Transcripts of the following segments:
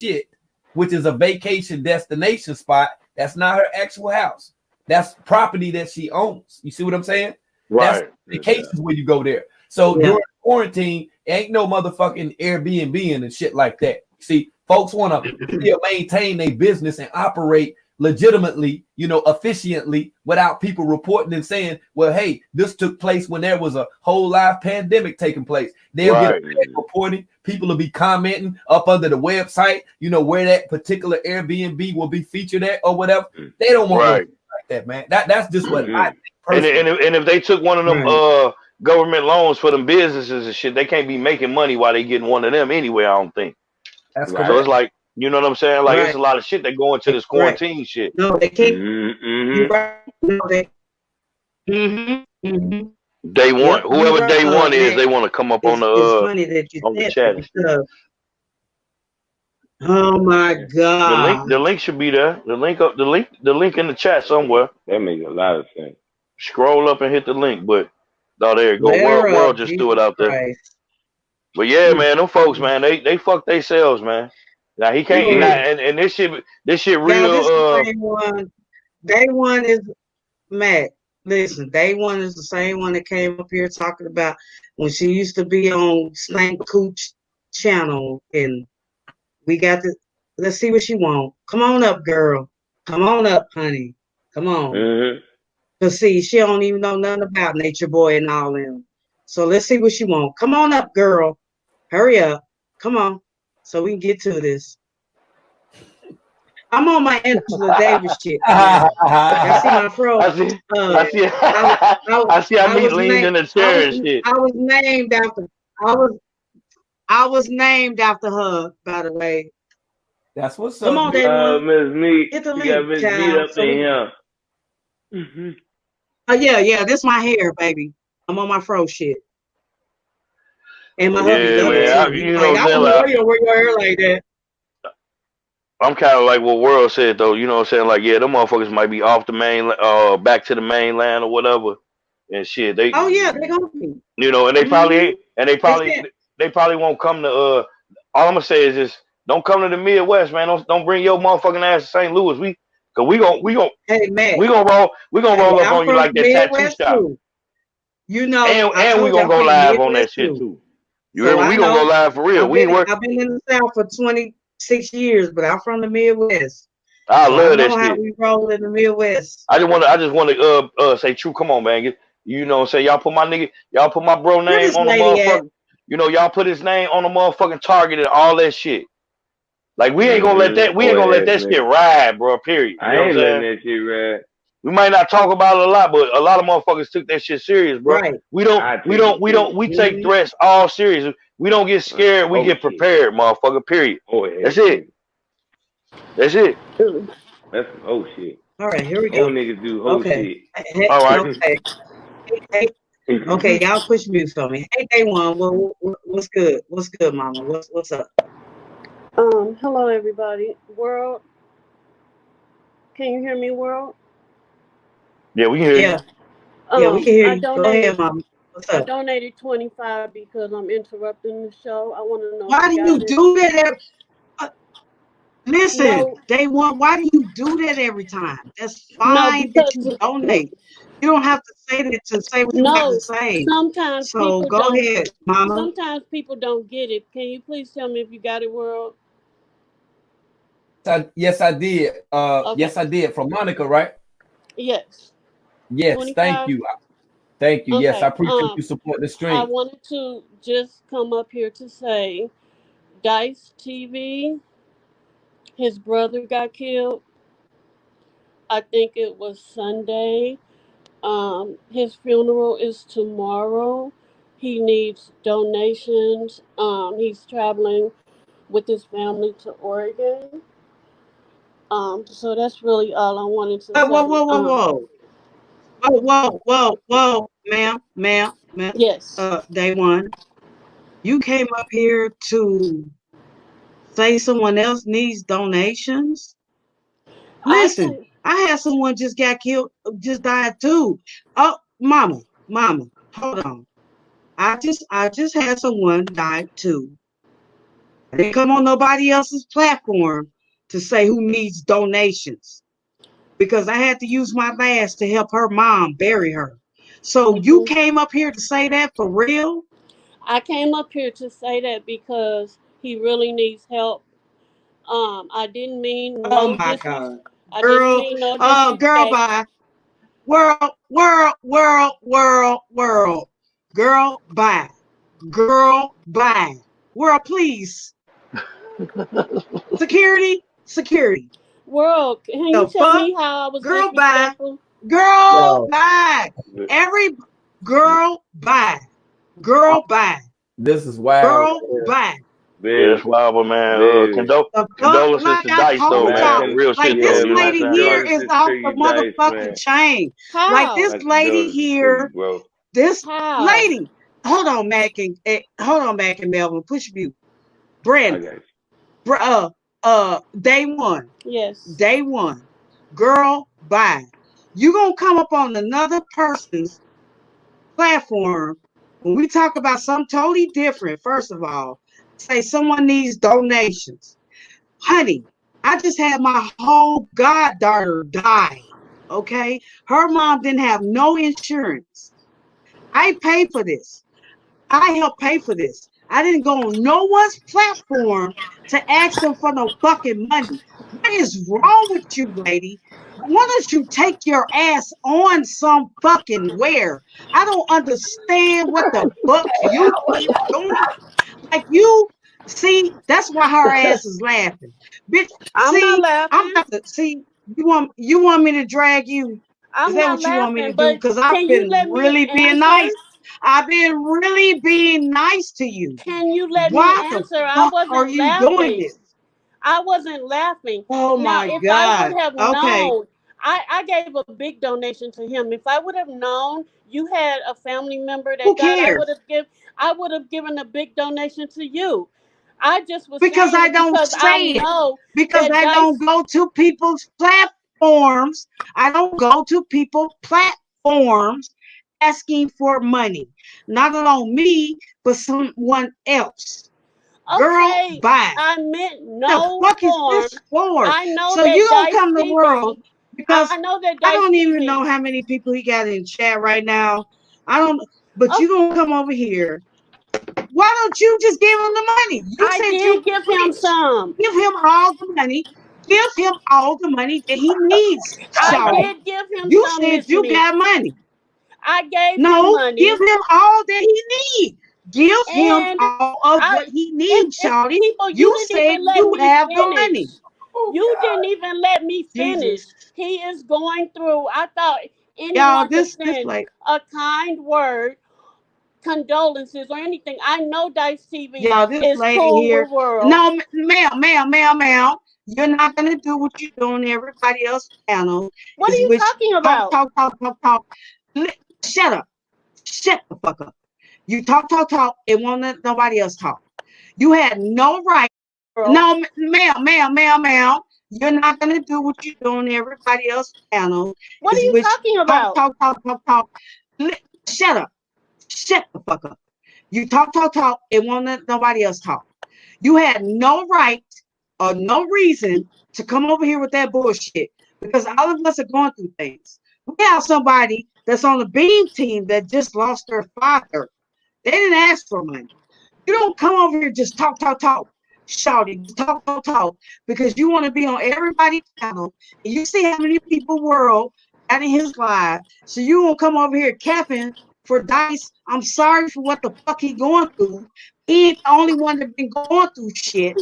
shit, which is a vacation destination spot. That's not her actual house. That's property that she owns. You see what I'm saying? Right. That's vacations where you go there. So during quarantine, ain't no motherfucking Airbnb and shit like that. See, folks want to still maintain their business and operate legitimately, efficiently, without people reporting and saying, well, hey, this took place when there was a whole live pandemic taking place. They'll get reporting. People will be commenting up under the website, where that particular Airbnb will be featured at or whatever. They don't want like that, man. That's just what I think personally. And if they took one of them government loans for them businesses and shit, they can't be making money while they getting one of them anyway, I don't think. That's right. So it's like, you know what I'm saying? Like, it's a lot of shit that go into this quarantine shit. No, they can't. You're right. No, they. Day one, whoever day one is, they want to come up on the it's funny that you on the chat. Oh my god! The link should be there. The link in the chat somewhere. That makes a lot of sense. Scroll up and hit the link, but there you go. World just threw it out there. Christ. But yeah, man, them folks, man, they fuck themselves, man. Now he can't, and this shit real. Day one is Matt. Listen, Day one is the same one that came up here talking about when she used to be on Snake Cooch channel, and we got the. Let's see what she want. Come on up, girl. Come on up, honey. Come on. Cause see, she don't even know nothing about NatureBoy and all them. So let's see what she want. Come on up, girl. Hurry up. Come on. So we can get to this. I'm on my Angela Davis shit. I see my fro. I see I meet leaned in the chair and shit. I was named after her, by the way. That's what's up. Come on, MrsMeat. Get the link, got MrsMeat up in here. Oh yeah, this my hair, baby. I'm on my fro shit. And my hubby love it too. I don't know you wear your hair like that. I'm kind of like what World said though. You know what I'm saying? Like, yeah, them motherfuckers might be off the main, back to the mainland or whatever, and shit. They gonna be. And they probably they probably won't come to. All I'm gonna say is just don't come to the Midwest, man. Don't bring your motherfucking ass to St. Louis. We gonna hey man, we gonna roll up on you like that tattoo shop. Too. And we gonna go live on that shit too. You hear me? We gonna go live for real. I've been in the South for 26 years, but I'm from the Midwest. I love that shit. How we roll in the Midwest. I just want to say, True, come on, man. Say y'all put my bro name on the motherfucker. Y'all put his name on the motherfucking Target and all that shit. Like we ain't gonna let that. We ain't gonna let that shit ride, bro. Period. I ain't letting that shit ride. We might not talk about it a lot, but a lot of motherfuckers took that shit serious, bro. Right. We take threats all serious. We don't get scared. We get prepared, motherfucker. Period. That's it. That's it. That's some shit. All right, here we go. Old niggas do shit. All right. Okay, y'all push mute for me. Hey, Day One, what's good? What's good, mama? What's up? Hello, everybody. World, can you hear me, World? Yeah, we can hear you. Yeah, we can hear you. Go ahead, mama. What's up? I donated $25 because I'm interrupting the show. I want to know. Why do you do that? Listen, Day One, why do you do that every time? That's fine that you donate. You don't have to say that to say what you have to say. Sometimes so go ahead, mama. Sometimes people don't get it. Can you please tell me if you got it, World? Yes, I did. Okay. Yes, I did. From Monica, right? Yes. Yes, 25? Thank you. Thank you. Okay. Yes, I appreciate you support the stream. I wanted to just come up here to say, Dice TV, his brother got killed. I think it was Sunday. His funeral is tomorrow. He needs donations. He's traveling with his family to Oregon. So that's really all I wanted to say. Whoa, ma'am. Yes. Day One, you came up here to say someone else needs donations? Listen, I had someone just got killed, just died too. Oh, mama, hold on. I just had someone die too. I didn't come on nobody else's platform to say who needs donations because I had to use my last to help her mom bury her. So you came up here to say that for real? I came up here to say that because he really needs help. I didn't mean Oh no my God. I didn't Girl, mean no girl, disrespect. bye. World, girl, bye. Girl, bye. World, please. Security. World, can you The tell fuck? me how I was Girl, bye. disrespectful? Girl, Yo, bye. Every girl, bye. Girl, bye. this is wild. Girl, bye. Yeah, it's wild, but man. Very. The fuck, Condolences like to I Dice, though, told man. y'all, Some real like shit, though. this Yeah, You know my what lady I'm saying? here is condolences off to the you, Dice, motherfucking man. chain. Like How? this My lady condolences to you, here, bro. this How? lady. Hold on, Mac and Melvin. Push mute. I Brandon. got you. Day one. Yes. Day one. Girl, bye. You gonna come up on another person's platform when we talk about something totally different, first of all, say someone needs donations. Honey, I just had my whole goddaughter die. Okay? Her mom didn't have no insurance. I paid for this. I helped pay for this. I didn't go on no one's platform to ask them for no fucking money. What is wrong with you, lady? Why don't you take your ass on some fucking where? I don't understand what the fuck you keep doing. Like you, see, that's why her ass is laughing. Bitch, I'm not see, I'm laughing. about to see, you want me to drag you? Is I'm that not what you want me to laughing, do? but Because I've can you been let me really being answer? nice. I've been really being nice to you. Can you let me Why the answer? I fuck are wasn't you doing laughing. this? I wasn't laughing. Oh Now, my if I God. would have Okay. known, I gave a big donation to him. If I would have known you had a family member Who that died, cares? I would have given a big donation to you. I just was Because saying I it don't because I say it. know Because that I don't Dice. go to people's platforms. I don't go to people's platforms asking for money. Not on me, but someone else. Girl, Okay, bye. I meant The no fuck is form. this for? I know So you that don't Dice come to the world TV. because I know that I Dice don't even TV. know how many people he got in chat right now. I don't, but Oh, you gonna come over here. Why don't you just give him the money? You I said you did give him rich. some. Give him all the money. Give him all the money that he needs, I Shawty. did give him You some, said Miss you Meat. got money. I gave him No, give money, him all that he needs. Give him and all of I what he needs, it's Shawty. people. You You didn't said even let you me have the finish. money. Oh You God. didn't even let me finish. Jesus. He is going through. I thought Y'all, anyone could this send like a kind word, condolences, or anything. I know Dice TV y'all, this is lady cool here. with world. No, ma'am. You're not gonna do what you're doing in everybody else's channel, What are is you which talking talk, about? talk, talk, talk, talk. Shut up. Shut the fuck up. You talk, and won't let nobody else talk. You had no right. Girl, No, ma'am. You're not gonna do what you're doing in everybody else's channel, what are is you which talking talk, about? talk, talk, talk, talk. Shut up. Shut the fuck up. You talk, and won't let nobody else talk. You had no right or no reason to come over here with that bullshit because all of us are going through things. We have somebody that's on the beam team that just lost their father. They didn't ask for money. You don't come over here just talk, shouting, just talk, because you want to be on everybody's channel and you see how many people world got in his life. So you won't come over here capping for Dice. I'm sorry for what the fuck he going through. He ain't the only one that been going through shit.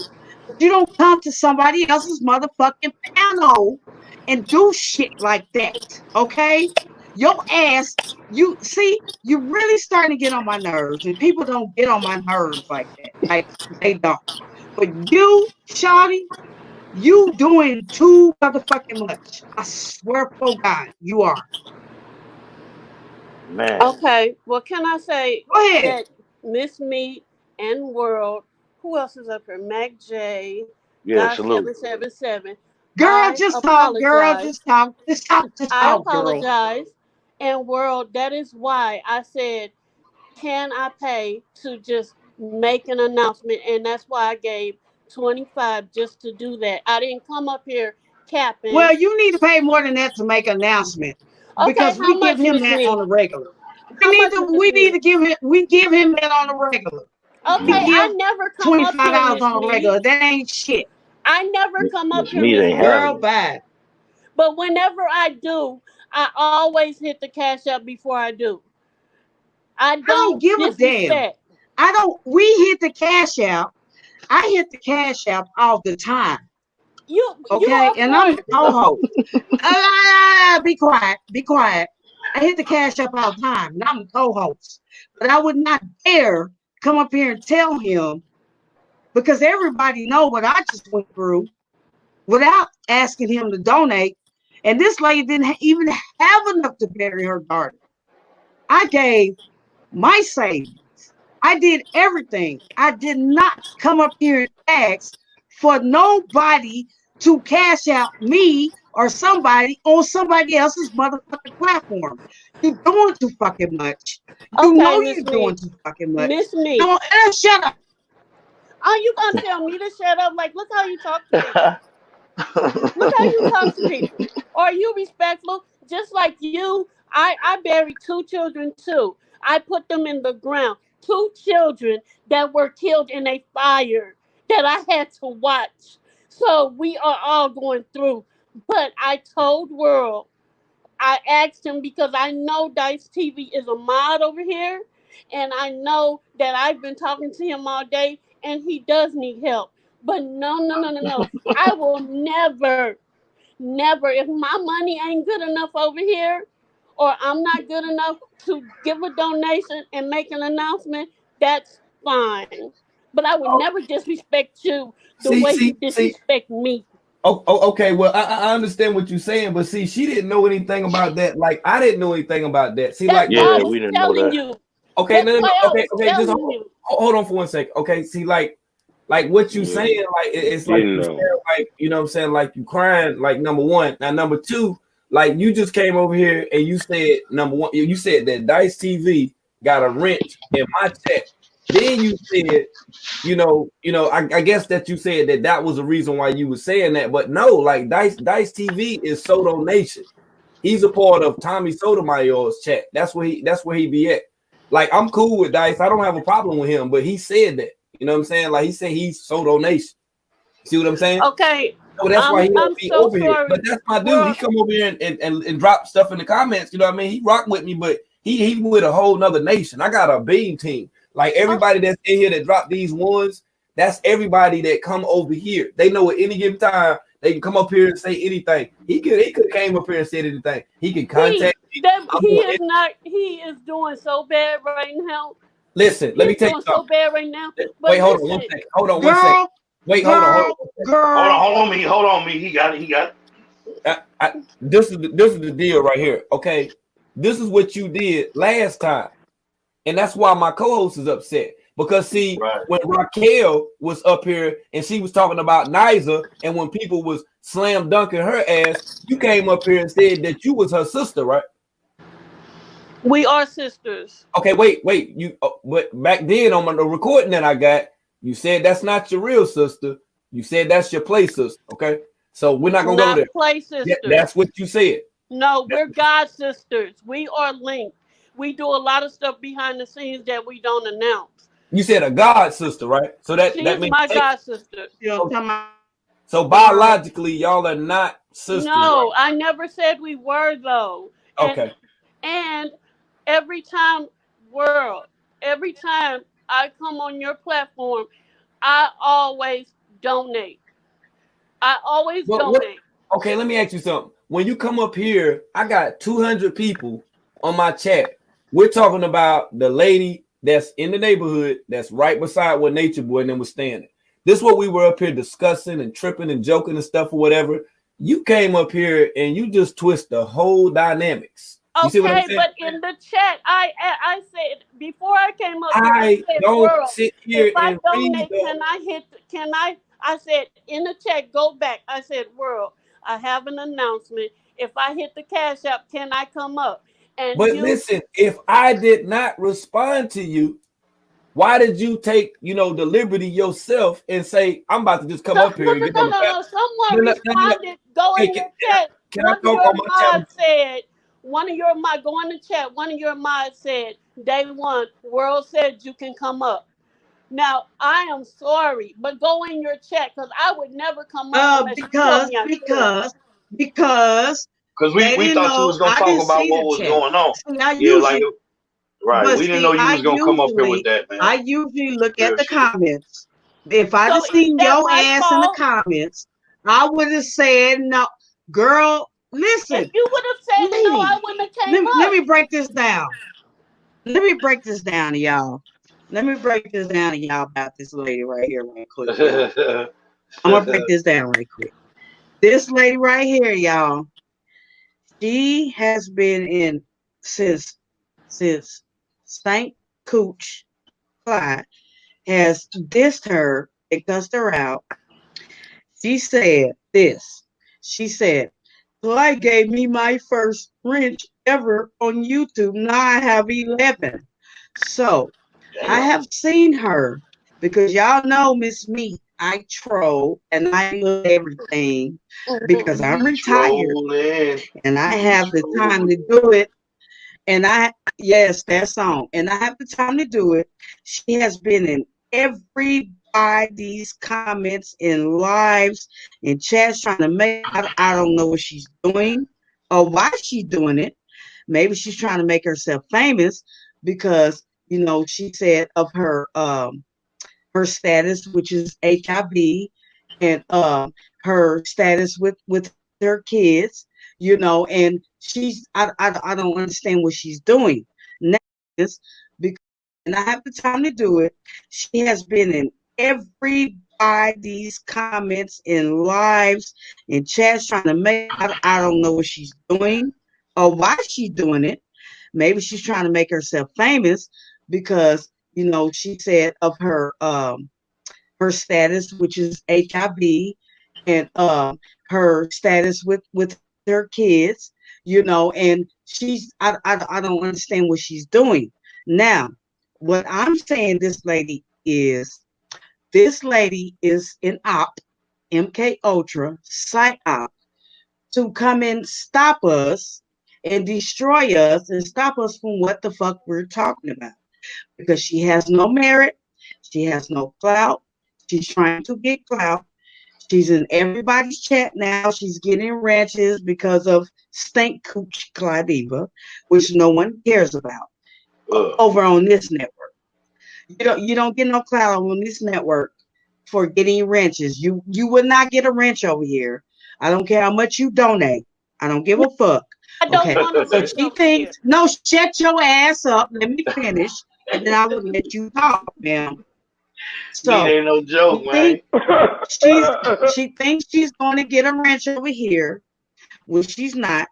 But you don't come to somebody else's motherfucking panel and do shit like that. Okay? Your ass, you see, you're really starting to get on my nerves, and people don't get on my nerves like that. Like they don't. But you, Shawty, you doing too motherfucking much. I swear for God, you are. Man. Okay, well, can I say Go ahead. that Miss Meat and World, who else is up here? Mac J, Yeah, Guy salute. 777. Girl, I just talk, girl, apologize. just I talk, girl. apologize. And World, that is why I said, can I pay to just make an announcement, and that's why I gave 25 just to do that. I didn't come up here capping. Well, you need to pay more than that to make an announcement. Okay, because we give him that on the regular. We need to give him that on the regular. Okay, I never come up here, $25 on the regular. That ain't shit. I never come up here, girl, bad. But whenever I do, I always hit the cash up before I do. I don't give a damn. We hit the cash out. I hit the cash out all the time. Okay, and I'm the co-host. Be quiet. Be quiet. I hit the cash up all the time, and I'm the co-host. But I would not dare come up here and tell him, because everybody know what I just went through without asking him to donate. And this lady didn't even have enough to bury her daughter. I gave my savings. I did everything. I did not come up here and ask for nobody to cash out me or somebody on somebody else's motherfucking platform. You're doing too fucking much. You know you're doing too fucking much. MrsMeat. Shut up. Are you gonna tell me to shut up? Like, look how you talk to me. Look how you talk to people. Are you respectful? Just like you, I buried 2 children too. I put them in the ground. 2 children that were killed in a fire that I had to watch. So we are all going through. But I told World, I asked him because I know Dice TV is a mod over here. And I know that I've been talking to him all day and he does need help. But no. I will never, if my money ain't good enough over here, or I'm not good enough to give a donation and make an announcement, that's fine. But I would never disrespect you the way you disrespect me. Okay. Well, I understand what you're saying, but see, she didn't know anything about that. Like, I didn't know anything about that. See, that's like, we didn't know that. You. Okay, no. Okay, just hold on for 1 second. Okay, see, like what you saying, like it's like you saying, like, you know what I'm saying, like you crying, like, number one. Now, number two, like, you just came over here and you said, number one, you said that Dice TV got a wrench in my check. Then you said, I guess that you said that was the reason why you were saying that, but no, like Dice TV is Soto Nation. He's a part of Tommy Sotomayor's chat. That's where he be at. Like, I'm cool with Dice. I don't have a problem with him, but he said that. You know what I'm saying? Like, he said he's Soto Nation. See what I'm saying? Okay. So that's why he won't be over here. But that's my dude. He come over here and drop stuff in the comments. You know what I mean? He rock with me, but he with a whole nother nation. I got a beam team. Like, everybody that's in here that drop these ones, that's everybody that come over here. They know at any given time they can come up here and say anything. He could have came up here and said anything. He can contact me. He is doing so bad right now. Listen, let me tell you something. So bad right now. Wait, hold on 1 second. Hold on 1 second. Wait, hold on. Hold on, me. He got it. This is the deal right here. Okay, this is what you did last time, and that's why my co-host is upset. Because see, when Raquel was up here and she was talking about Niza, and when people was slam dunking her ass, you came up here and said that you was her sister, right? We are sisters. Okay, wait. But back then on the recording that I got, you said that's not your real sister. You said that's your play sister. Okay, so we're not gonna go there. Play sister. That's what you said. No, we're God sisters. We are linked. We do a lot of stuff behind the scenes that we don't announce. You said a God sister, right? So that She's means my God sister. So biologically, y'all are not sisters. No, right? I never said we were though. Okay. And every time I come on your platform, I always donate. Donate. Okay, let me ask you something. When you come up here, I got 200 people on my chat. We're talking about the lady that's in the neighborhood that's right beside where NatureBoy and them was standing. This is what we were up here discussing and tripping and joking and stuff or whatever. You came up here and you just twist the whole dynamics. You see what I'm saying? But in the chat, I said before I came up, I don't sit here and donate, I said in the chat, go back. I said, World, I have an announcement. If I hit the cash app, can I come up? But listen, if I did not respond to you, Why did you take, the liberty yourself and say, I'm about to just come up here and get on the panel? Someone responded, go in your chat. Can I talk on my channel? One of your mods, go in the chat. One of your mods said, day one, World said you can come up. Now, I am sorry, but go in your chat because I would never come up unless you tell me because we thought you was gonna talk about what was going on. Right. We didn't know you was gonna come up here with that, man. I usually look at the comments. If I just seen your ass in the comments, I would have said no. Girl, listen. If you would have said lady, no, I wouldn't have came up. Let me break this down. Let me break this down to y'all. Let me break this down to y'all about this lady right here right quick. I'm gonna break this down right quick. This lady right here, y'all, she has been in since Stank Cooch Clyde has dissed her and cussed her out. She said this. She said, Clyde gave me my first wrench ever on YouTube. Now I have 11. So I have seen her because y'all know MrsMeat. I troll and I look at everything because I'm retired and I have the time to do it. And yes, that song. And I have the time to do it. She has been in everybody's comments in lives and chats trying to make. I don't know what she's doing or why she's doing it. Maybe she's trying to make herself famous because she said of her status, which is HIV, and her status with her kids, and she's I don't understand what she's doing now because and I have the time to do it. She has been in everybody's comments in lives and chats trying to make. I don't know what she's doing or why she's doing it. Maybe she's trying to make herself famous because she said of her status, which is HIV, and her status with her kids, and she's I don't understand what she's doing. Now, what I'm saying, this lady is in MK Ultra, psyop, to come and stop us and destroy us and stop us from what the fuck we're talking about. Because she has no merit, she has no clout, she's trying to get clout. She's in everybody's chat now. She's getting ranches because of Stank Cooch Cladiva, which no one cares about over on this network. You don't get no clout on this network for getting wrenches. You would not get a wrench over here. I don't care how much you donate. I don't give a fuck. I don't want to. So she thinks, no, shut your ass up. Let me finish, and then I will let you talk, ma'am. So ain't no joke, man. She thinks she's going to get a wrench over here, which she's not.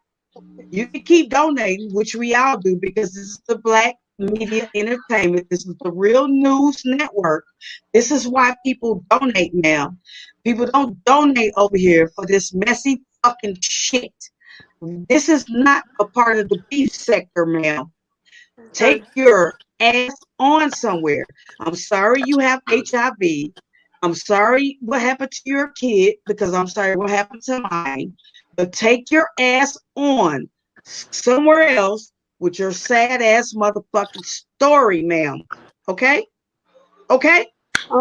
You can keep donating, which we all do, because this is the Black Media Entertainment. This is the real news network. This is why people donate now. People don't donate over here for this messy fucking shit. This is not a part of the beef sector, ma'am. Take your ass on somewhere. I'm sorry you have HIV. I'm sorry what happened to your kid, because I'm sorry what happened to mine. But take your ass on somewhere else with your sad ass motherfucking story, ma'am. Okay?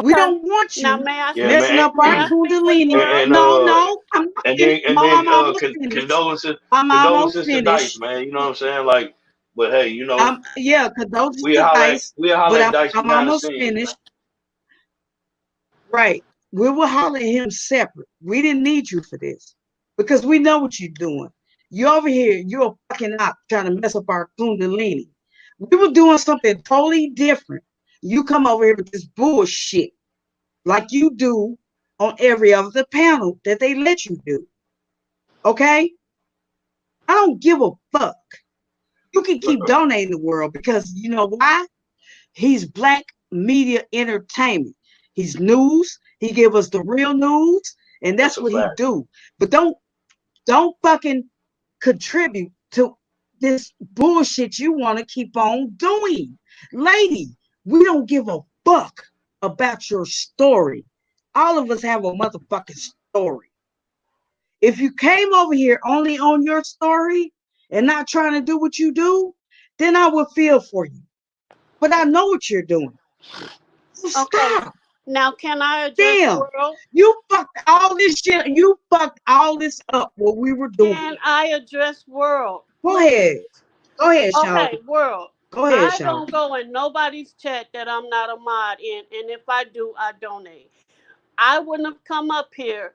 We don't want you messing up our Kundalini. No, I'm not finished. Condolences to Dice, man. You know what I'm saying? Like, but hey, condolences to Dice. But I'm almost finished. Right. We will holler at him separate. We didn't need you for this because we know what you're doing. You're over here, you're fucking up trying to mess up our Kundalini. We were doing something totally different. You come over here with this bullshit like you do on every other panel that they let you do. Okay? I don't give a fuck. You can keep donating the world because you know why? He's Black Media Entertainment. He's news. He give us the real news, and that's what he do. But don't fucking contribute to this bullshit you want to keep on doing. Lady, we don't give a fuck about your story. All of us have a motherfucking story. If you came over here only on your story and not trying to do what you do, then I would feel for you. But I know what you're doing. So Okay. stop. Now, can I address Damn. world? You fucked all this shit. You fucked all this up what we were doing. Can I address world? Go ahead. Go ahead, Sean. Okay, world. Go ahead, I Sean. don't go in nobody's chat that I'm not a mod in, and if I do, I donate. I wouldn't have come up here.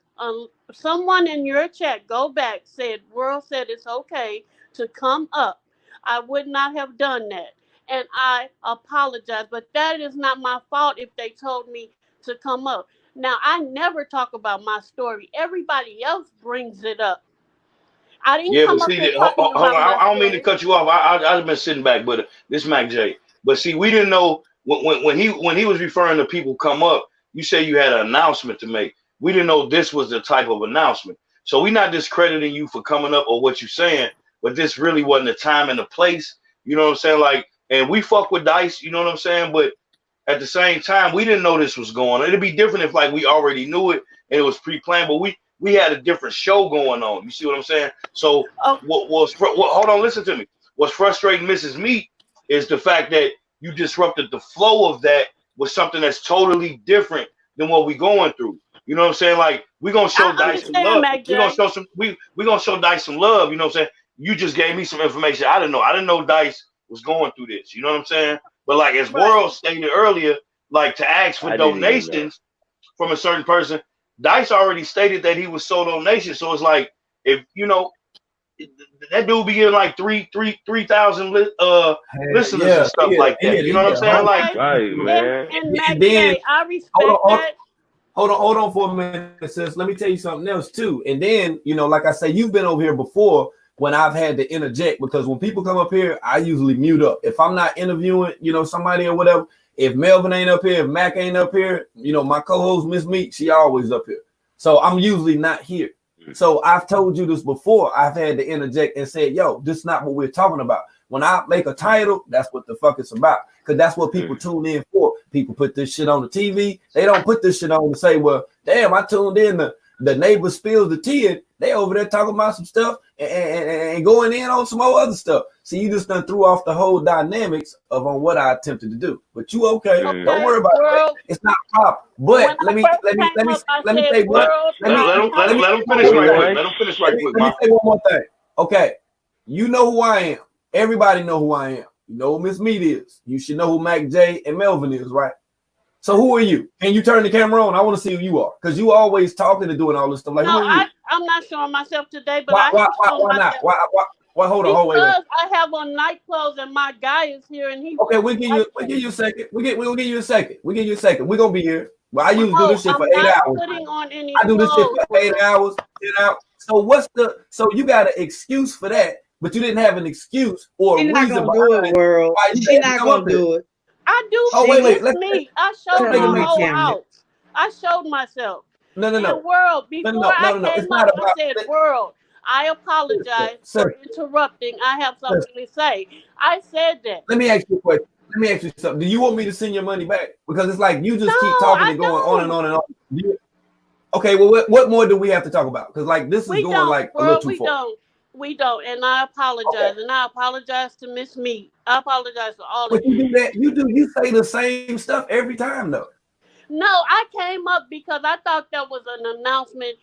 Someone in your chat, go back, said world said it's okay to come up. I would not have done that, and I apologize. But that is not my fault if they told me to come up. Now, I never talk about my story. Everybody else brings it up. I didn't come up here talking hold about on. my I don't mean to story. cut you off. I've been sitting back, but this Mac J. But see, we didn't know when he was referring to people come up. You say you had an announcement to make. We didn't know this was the type of announcement. So we're not discrediting you for coming up or what you're saying, but this really wasn't the time and the place. You know what I'm saying? Like, and we fuck with Dice. You know what I'm saying? But at the same time, we didn't know this was going on. It'd be different if like we already knew it and it was pre-planned, but we had a different show going on. You see what I'm saying? So hold on, listen to me. What's frustrating Mrs. Meat is the fact that you disrupted the flow of that with something that's totally different than what we're going through. You know what I'm saying? Like, we're gonna show Dice some love. We're gonna show some we're gonna show Dice some love, you know what I'm saying? You just gave me some information I didn't know. I didn't know Dice was going through this, you know what I'm saying? But like as World stated earlier, like to ask for donations from a certain person, Dice already stated that he was sold donations. So it's like, if you know, that dude be getting like 3,000 listeners and stuff like that. You know what I'm saying? Like, right, man. And then I respect that. Hold on for a minute, sis. Let me tell you something else too. And then, you know, like I say, you've been over here before when I've had to interject, because when people come up here, I usually mute up. If I'm not interviewing, you know, somebody or whatever, if Melvin ain't up here, if Mac ain't up here, you know, my co-host MrsMeat, she always up here. So I'm usually not here. So I've told you this before. I've had to interject and say, yo, this is not what we're talking about. When I make a title, that's what the fuck it's about. Because that's what people tune in for. People put this shit on the TV. They don't put this shit on to say, well, damn, I tuned in, the neighbor spills the tea, and they over there talking about some stuff and going in on some more other stuff. See, you just done threw off the whole dynamics of on what I attempted to do. But you okay? Don't worry about it. It's not a problem. But let me say what. Let him finish right quick. Let him finish right quick. Let me say one more thing. Okay, you know who I am. Everybody know who I am. You know who MrsMeat is. You should know who Mac J and Melvin is, right? So who are you? Can you turn the camera on? I want to see who you are, because you always talking and doing all this stuff. Like, no, who are you? I'm not showing myself today, but why not? Why? Hold on, wait. I have on night clothes and my guy is here, and he. Okay, we'll give you a second. We'll give you a second. We're gonna be here. Well, I usually do this shit for 8 hours. I do this shit for 8 hours. So you got an excuse for that, but you didn't have an excuse or a reason behind World. She's not gonna do it. I do. Oh, wait. Me. I showed my whole house. I showed myself. No. World, before I came up, I said, world, I apologize for interrupting. I have something to say. I said that. Let me ask you a question. Let me ask you something. Do you want me to send your money back? Because it's like you just keep talking and going on and on and on. Okay, well, what more do we have to talk about? Because like this is going like a little too far. We don't, and I apologize, and I apologize to MrsMeat. I apologize to all of you. You do that. You say the same stuff every time, though. No, I came up because I thought that was an announcement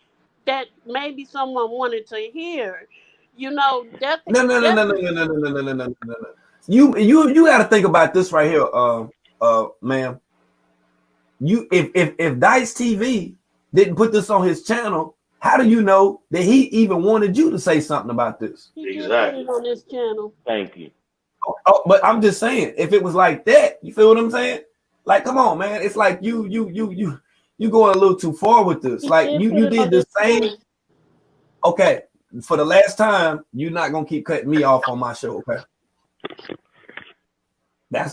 that maybe someone wanted to hear. You know, No. You got to think about this right here, ma'am. You if Dice TV didn't put this on his channel, how do you know that he even wanted you to say something about this? Exactly. On this channel. Thank you. Oh, but I'm just saying, if it was like that, you feel what I'm saying? Like, come on, man. It's like you going a little too far with this. Like you did the same. Okay, for the last time, you're not gonna keep cutting me off on my show, okay?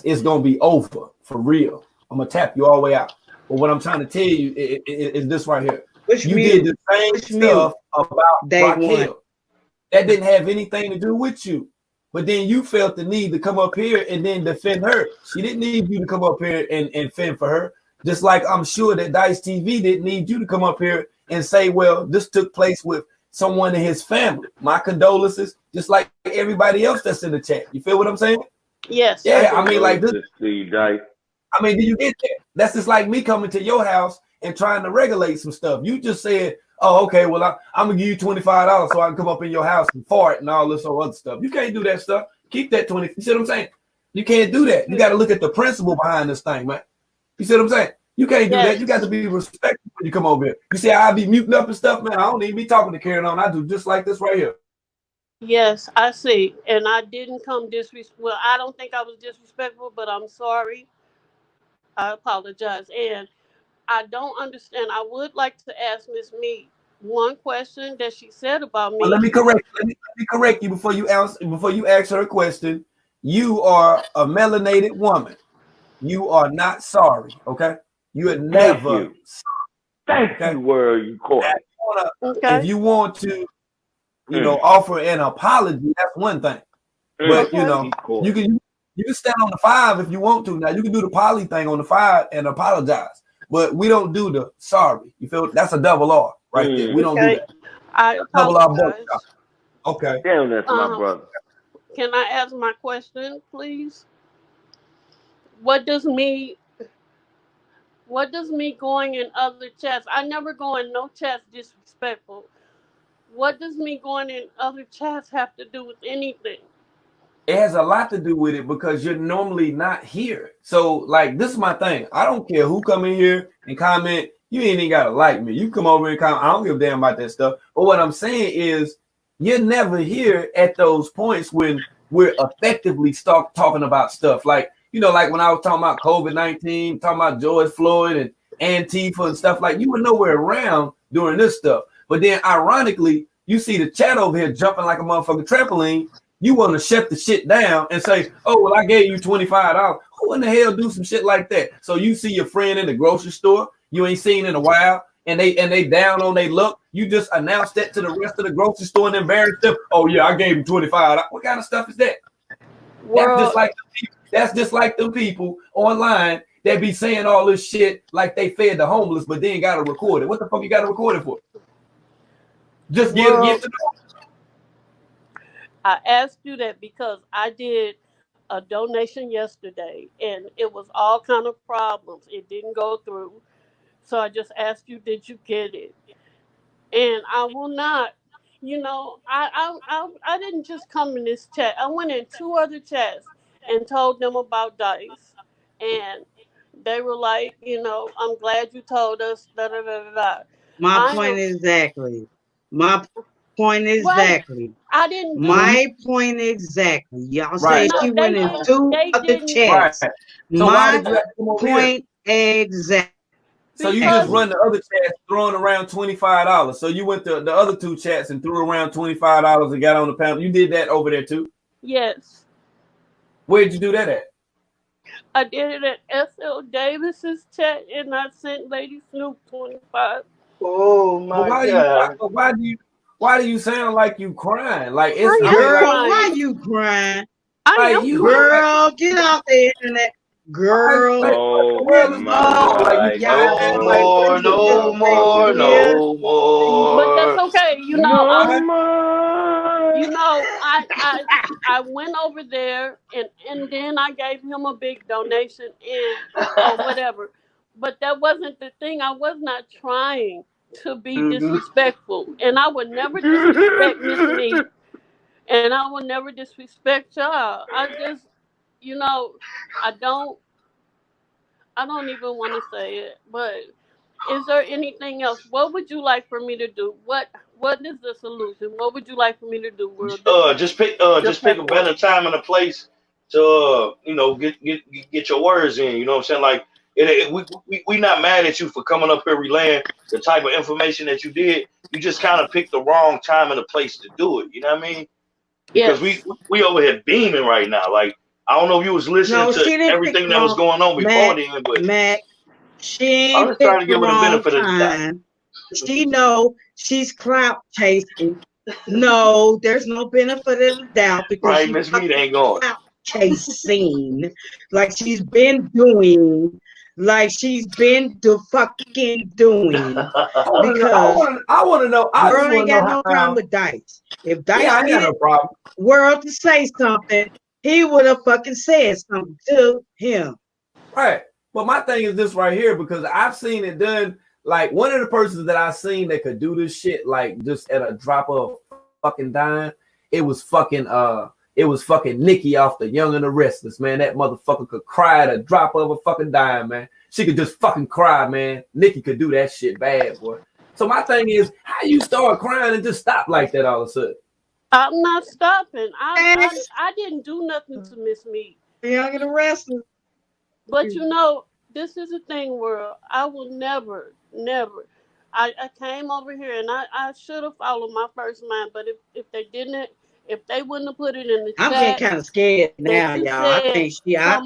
It's gonna be over for real. I'm gonna tap you all the way out. But what I'm trying to tell you is this right here. You did the same stuff about Raquel. That didn't have anything to do with you. but then you felt the need to come up here and then defend her. She didn't need you to come up here and fend for her. Just like I'm sure that Dice TV didn't need you to come up here and say, well, this took place with someone in his family. My condolences, just like everybody else that's in the chat. You feel what I'm saying? Yes. Yeah, I mean, like this. Dice. I mean, do you get that? That's just like me coming to your house and trying to regulate some stuff. You just said, oh, okay, well, I'm going to give you $25 so I can come up in your house and fart and all this other stuff. You can't do that stuff. Keep that 20. You see what I'm saying? You can't do that. You got to look at the principle behind this thing, man. You see what I'm saying? You can't do that. You got to be respectful when you come over here. You see how I be muting up and stuff, man? I don't even be talking to Karen on. I do just like this right here. Yes, I see. And I didn't come disrespectful. Well, I don't think I was disrespectful, but I'm sorry. I apologize. And I don't understand. I would like to ask Miss Meat one question that she said about me. Well, let me correct you before you ask her a question. You are a melanated woman. You are not sorry, okay? You are never sorry. Thank you, word you caught. If you want to, you know, offer an apology, that's one thing. But you know, you can stand on the 5 if you want to. Now you can do the poly thing on the 5 and apologize. But we don't do the sorry. You feel that's a double R right there. We don't do that. I double R apologize. Okay. Damn, that's my brother. Can I ask my question, please? What does me going in other chats? I never go in no chats disrespectful. What does me going in other chats have to do with anything? It has a lot to do with it because you're normally not here. So, like, this is my thing. I don't care who come in here and comment. You ain't even gotta like me. You come over and comment. I don't give a damn about that stuff. But what I'm saying is, you're never here at those points when we're effectively talking about stuff. Like, you know, like when I was talking about COVID-19, talking about George Floyd and Antifa and stuff, like you were nowhere around during this stuff. But then ironically, you see the chat over here jumping like a motherfucking trampoline. You want to shut the shit down and say, oh, well, I gave you $25. Who in the hell do some shit like that? So you see your friend in the grocery store you ain't seen in a while, and they down on their luck. You just announced that to the rest of the grocery store and embarrassed them. Oh, yeah, I gave him $25. What kind of stuff is that? Well, that's just like the people online that be saying all this shit like they fed the homeless, but then got to record it. What the fuck you got to record it for? Just get to know. I asked you that because I did a donation yesterday, and it was all kind of problems. It didn't go through, so I just asked you, did you get it? And I will not. You know, I didn't just come in this chat. I went in 2 other chats and told them about Dice, and they were like, you know, I'm glad you told us. Da da da da. My point exactly. My point exactly. I didn't. My point exactly. Y'all say she went in 2 other chats. Right. So my why did you have to come over point here? exactly. So you just run the other chats throwing around $25. So you went to the other 2 chats and threw around $25 and got on the panel. You did that over there too? Yes. Where did you do that at? I did it at S.L. Davis's chat, and I sent Lady Snoop 25. Oh my God! Why do you sound like you crying? Like it's girl, why you crying? I am girl, get off the internet. Girl, no more. But that's okay. You know, I went over there and then I gave him a big donation and whatever. But that wasn't the thing. I was not trying to be disrespectful, and I would never disrespect Miss Meat, and I would never disrespect y'all. I just, you know, I don't even want to say it, but is there anything else? What would you like for me to do? What is the solution? What would you like for me to do? Just pick a better time and a place to you know get your words in. You know what I'm saying? Like we not mad at you for coming up here relaying the type of information that you did. You just kind of picked the wrong time and a place to do it. You know what I mean? Because we over here beaming right now. Like I don't know if you was listening to everything that was going on before then, but Matt, she I'm just trying to give her the benefit of the doubt. She know she's clout chasing No, there's no benefit of the doubt because right, MrsMeat ain't going. Chasing like she's been doing, like she's been fucking doing. Because I want to know. I just girl ain't got no problem with Dice. If Dice I got no problem. World to say something, he would have fucking said something to him. Right. But my thing is this right here, because I've seen it done. Like one of the persons that I've seen that could do this shit, like just at a drop of fucking dime, it was fucking Nikki off the Young and the Restless, man. That motherfucker could cry at a drop of a fucking dime, man. She could just fucking cry, man. Nikki could do that shit bad, boy. So my thing is, how you start crying and just stop like that all of a sudden? I'm not stopping. I didn't do nothing to MrsMeat. Young and the Restless. But you know, this is a thing where I will never. I came over here and I should have followed my first mind, but if they didn't, if they wouldn't have put it in the I'm chat, getting kind of scared now, y'all. I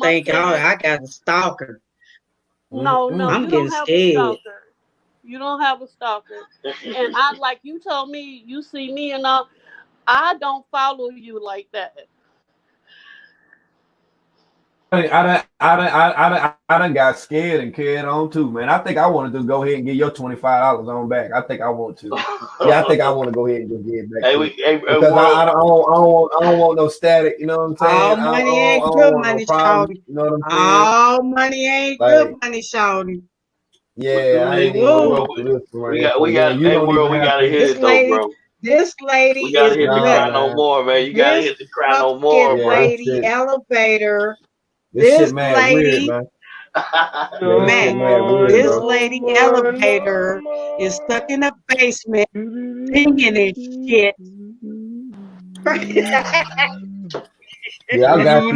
think I got a stalker. No, I'm you getting don't have scared. a stalker. You don't have a stalker. And I, like you told me, you see me and all. I don't follow you like that. I done got scared and carried on too, man. I think I want to just go ahead and get your $25 on back. I think I want to. Yeah, I think I want to go ahead and just get it back. Because I don't want no static. You know what I'm saying? All money ain't good money, shawty. You know what I'm saying? All money ain't good money, shawty. Yeah, I ain't even going through this one. We gotta hit it though, bro. This lady we gotta is hit the cry no more, man. You gotta hit the cry no more, this bro. lady elevator. This shit mad weird, man. This lady elevator is stuck in the basement, singing and shit. Yeah, I got you.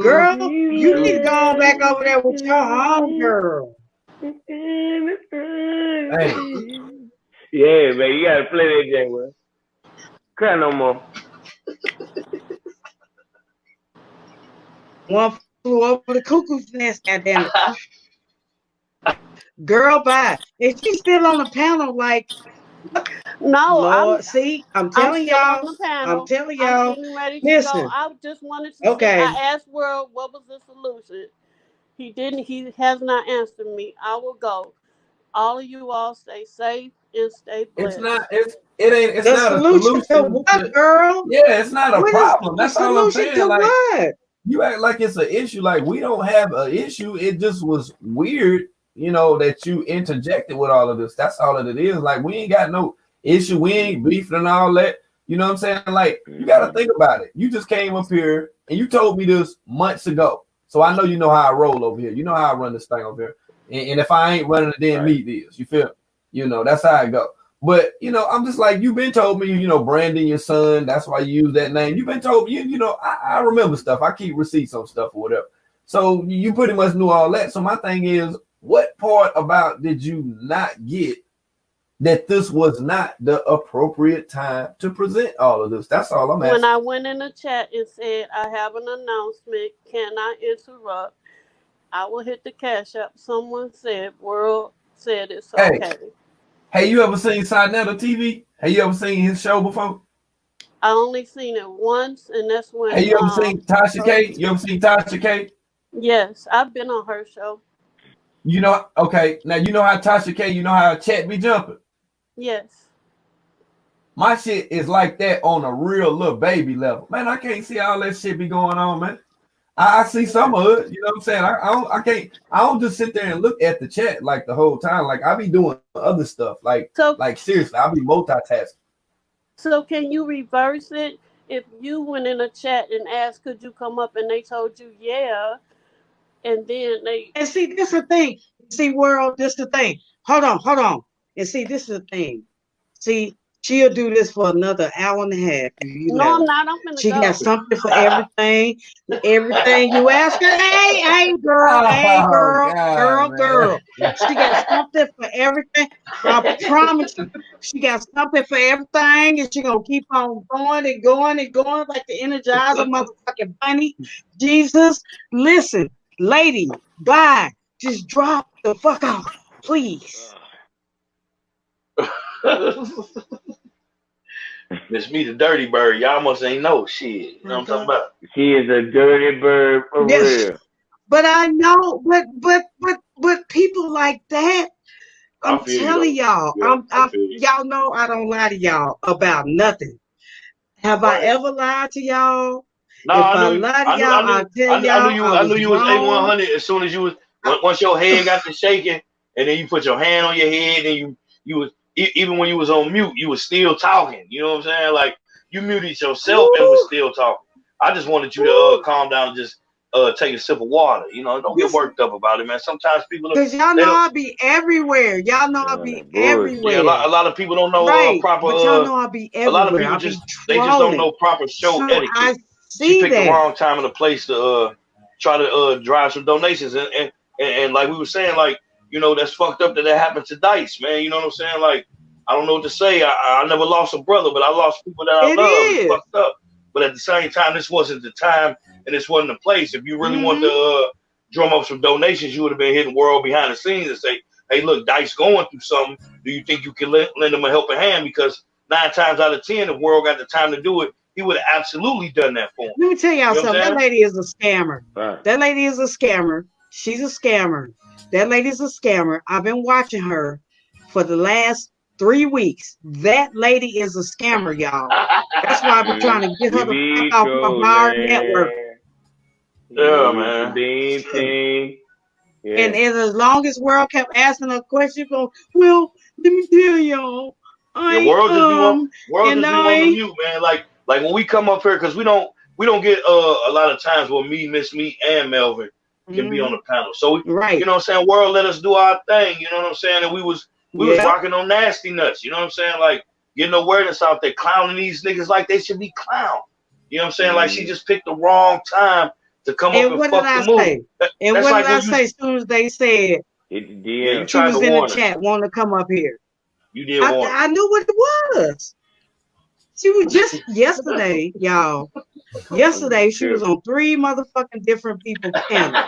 Girl, you need to go back over there with your home girl. Hey. Yeah, man, you gotta play that game, man. Cry no more. One flew over the cuckoo's nest, goddamn it. Girl, bye. Is she still on the panel? Like, no, Lord, I'm telling y'all. I'm getting ready to go. I just wanted to see. I asked World what was the solution. He has not answered me. I will go. All of you all stay safe and stay blessed. It's not a solution to what, girl? Yeah, it's not a problem. That's all I'm saying. To what? You act like it's an issue. Like we don't have an issue. It just was weird, that you interjected with all of this. That's all that it is. Like we ain't got no issue. We ain't beefing and all that. You know what I'm saying? Like you got to think about it. You just came up here and you told me this months ago. So I know you know how I roll over here. You know how I run this thing over here. And if I ain't running it, then Meat is. You feel? That's how I go. But I'm just like, you've been told me, Brandon, your son, that's why you use that name. You've been told me, I remember stuff. I keep receipts on stuff or whatever. So you pretty much knew all that. So my thing is, what part about did you not get that this was not the appropriate time to present all of this? That's all I'm asking. When I went in the chat and said, I have an announcement, can I interrupt? I will hit the cash app. Someone said, World said it's okay. Hey, you ever seen Sinetta TV? Have you ever seen his show before? I only seen it once, and that's when. Hey, you ever seen Tasha K? You ever seen Tasha K? Yes, I've been on her show. Okay. Now you know how Tasha K, how chat be jumping? Yes. My shit is like that on a real little baby level. Man, I can't see all that shit be going on, man. I see some of it, you know what I'm saying? I don't just sit there and look at the chat like the whole time. Like I be doing other stuff. Like seriously, I'll be multitasking. So can you reverse it? If you went in a chat and asked, could you come up, and they told you yeah, and then they see this is the thing. See, World, this is the thing. Hold on. And see, this is the thing. See, she'll do this for another hour and a half. No, I'm not. I'm gonna She got something for everything. Everything you ask her. Hey, girl. Girl. She got something for everything. I promise you. She got something for everything, and she gonna keep on going and going and going like the Energizer motherfucking bunny. Jesus, listen, lady, bye. Just drop the fuck off, please. MrsMeat the dirty bird. Y'all must ain't know shit. You know what I'm talking about? She is a dirty bird for real. But I know, but people like that. I'm telling y'all, y'all know I don't lie to y'all about nothing. Have I ever lied to y'all? No, if I lie to y'all, I'll tell y'all. I knew you was A100 as soon as you was once your head got to shaking, and then you put your hand on your head, and you was even when you was on mute, you was still talking. You know what I'm saying? Like you muted yourself and was still talking. I just wanted you to calm down and just take a sip of water. You know, don't get worked up about it, man. Sometimes people because y'all know I'll be everywhere. Y'all know I'll be everywhere. Yeah, a lot of people don't know proper. But y'all know I'll be everywhere. A lot of people just don't know proper show etiquette. I she picked the wrong time and a place to try to drive some donations and like we were saying, like, you know, that's fucked up that happened to Dice, man. You know what I'm saying? Like, I don't know what to say. I never lost a brother, but I lost people that I love. It's fucked up. But at the same time, this wasn't the time and this wasn't the place. If you really want to drum up some donations, you would have been hitting World behind the scenes and say, hey, look, Dice going through something. Do you think you can lend him a helping hand? Because 9 times out of 10, if World got the time to do it, he would have absolutely done that for him. Let me tell y'all something. That lady is a scammer. Right. That lady is a scammer. She's a scammer. That lady's a scammer. I've been watching her for the last 3 weeks. That lady is a scammer, y'all. That's why I've been trying to get her to fuck off my our network. Yeah, man. Yeah. And as long as World kept asking her questions, go, well, let me tell y'all. World just be on the mute, man. Like when we come up here, because we don't get a lot of times where me, MrsMeat, and Melvin can be on the panel. So you know what I'm saying, World let us do our thing, you know what I'm saying? And we was rocking on Nasty Nuts, you know what I'm saying? Like getting awareness out there, clowning these niggas like they should be clowned. You know what I'm saying? Like she just picked the wrong time to come up and fuck the movie. And what did I say as soon as they said she was in the chat wanting to come up here? You did warn. I knew what it was. She was just yesterday, y'all. Yesterday, she was on 3 motherfucking different people's panels.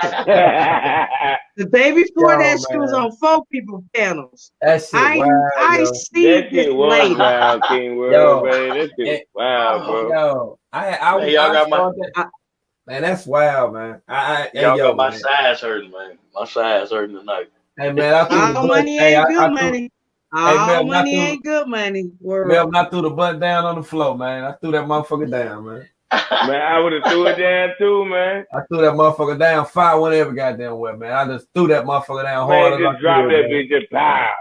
The day before she was on 4 people's panels. That shit wild, I see that this lady. Wow, King World, man. That shit wild, bro. Yo, man, that's wild, man. Y'all got my sides hurting, man. My sides hurting tonight. Hey, man, all money ain't good money. All money ain't good money. Mel, I threw the butt down on the floor, man. I threw that motherfucker down, man. Man, I would have threw it down too, man. I threw that motherfucker down. Fire went every goddamn way, man. I just threw that motherfucker down hard. Man, just drop that bitch, just pow.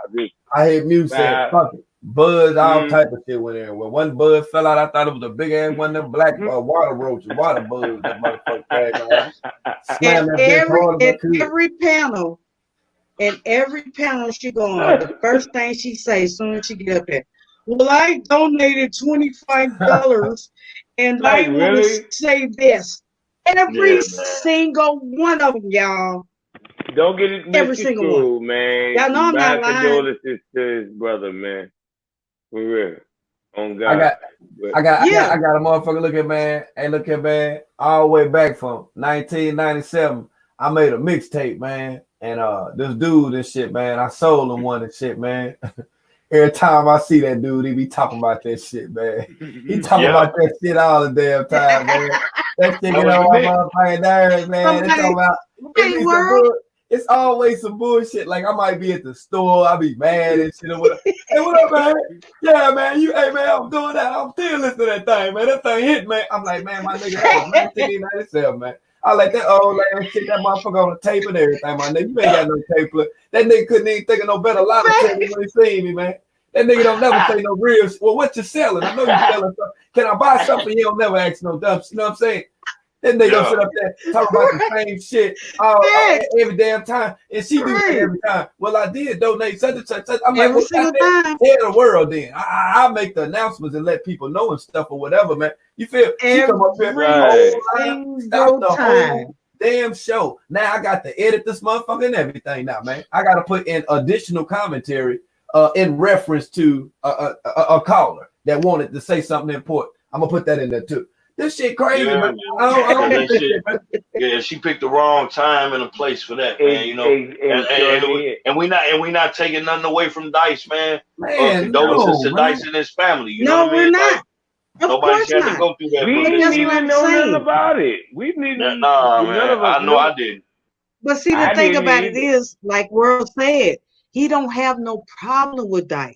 I heard music, fuck it. Buzz, all type of shit went everywhere. One buzz fell out. I thought it was a big ass one of them black water roaches, water buzz. That motherfucker slammed that every panel. And every panel she go on, the first thing she says as soon as she get up there, well, I donated $25 and I want to say this. Every single one of them, y'all. Don't get it every single one, man. Y'all know I'm not lying. Condolences to his brother, man. For real. On God. I got a motherfucker look at, man. Hey, look at, man. All the way back from 1997, I made a mixtape, man. And this dude and shit, man, I sold him one and shit, man. Every time I see that dude, he be talking about that shit, man. He talking about that shit all the damn time, man. That shit get on my motherfucking nerves, man. It's about it's always some bullshit. Like I might be at the store, I be mad and shit or whatever. Hey, what up, man? Yeah, man. Hey, man, I'm doing that. I'm still listening to that thing, man. That thing hit, man. I'm like, man, my nigga, that was 1997, man. I like that old lady shit, that motherfucker on the tape and everything, my nigga. You ain't got no tape. That nigga couldn't even think of no better line of tape when he seen me, man. That nigga don't never say no real. Well, what you selling? I know you selling something. Can I buy something? He don't never ask no dumb. You know what I'm saying? That nigga gonna sit up there talking about the same shit every damn time, and she do it every time. Well, I did donate such and such. I'm like, well, tell the world then. I make the announcements and let people know and stuff or whatever, man. You feel? She come up here, stop the whole damn show. Now I got to edit this motherfucker and everything now, man. I got to put in additional commentary in reference to a caller that wanted to say something important. I'm gonna put that in there too. This shit crazy, Yeah, man. that shit, yeah, she picked the wrong time and a place for that, man. You know, and we not taking nothing away from Dice, man. Condolences to Dice and his family. You know what I mean? We're not. Like, nobody's got to go through that. We didn't even know nothing about it. We didn't. Nah, man. I know I didn't. But see, the thing about it is, like World said, he don't have no problem with Dice.